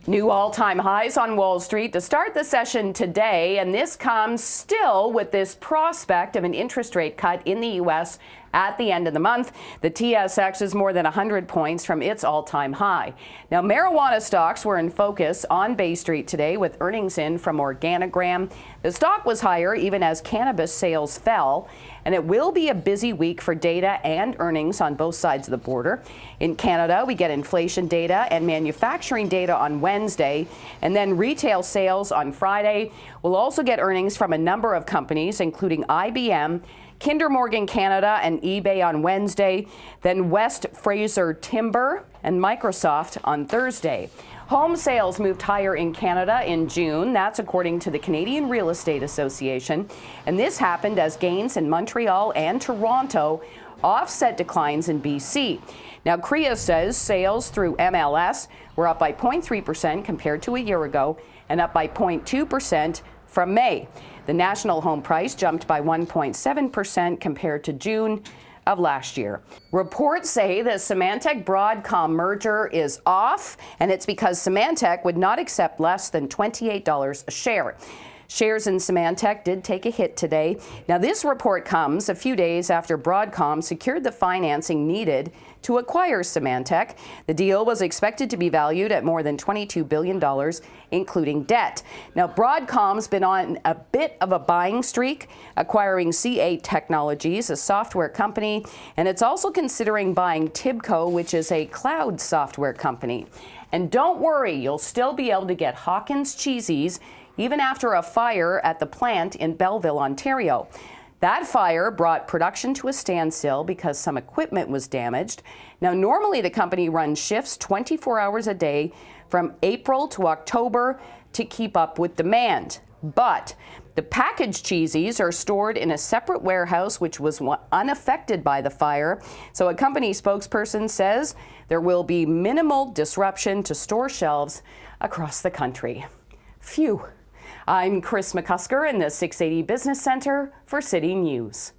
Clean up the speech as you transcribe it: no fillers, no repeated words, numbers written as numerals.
New all-time highs on Wall Street to start the session today, and this comes still with this prospect of an interest rate cut in the U.S. at the end of the month. The TSX is more than 100 points from its all-time high. Now, marijuana stocks were in focus on Bay Street today with earnings in from Organigram. The stock was higher even as cannabis sales fell, and it will be a busy week for data and earnings on both sides of the border. In Canada, we get inflation data and manufacturing data on Wednesday, and then retail sales on Friday. We'll also get earnings from a number of companies, including IBM, Kinder Morgan Canada, and eBay on Wednesday, then West Fraser Timber and Microsoft on Thursday. Home sales moved higher in Canada in June. That's according to the Canadian Real Estate Association. And this happened as gains in Montreal and Toronto offset declines in BC. Now, CREA says sales through MLS were up by 0.3% compared to a year ago and up by 0.2% from May. The national home price jumped by 1.7% compared to June of last year. Reports say the Symantec Broadcom merger is off, and it's because Symantec would not accept less than $28 a share. Shares in Symantec did take a hit today. Now, this report comes a few days after Broadcom secured the financing needed to acquire Symantec. The deal was expected to be valued at more than $22 billion, including debt. Now, Broadcom's been on a bit of a buying streak, acquiring CA Technologies, a software company, and it's also considering buying Tibco, which is a cloud software company. And don't worry, you'll still be able to get Hawkins cheesies even after a fire at the plant in Belleville, Ontario. That fire brought production to a standstill because some equipment was damaged. Now, normally the company runs shifts 24 hours a day from April to October to keep up with demand. But the packaged cheesies are stored in a separate warehouse which was unaffected by the fire. So a company spokesperson says there will be minimal disruption to store shelves across the country. Phew. I'm Kris McCusker in the 680 Business Center for City News.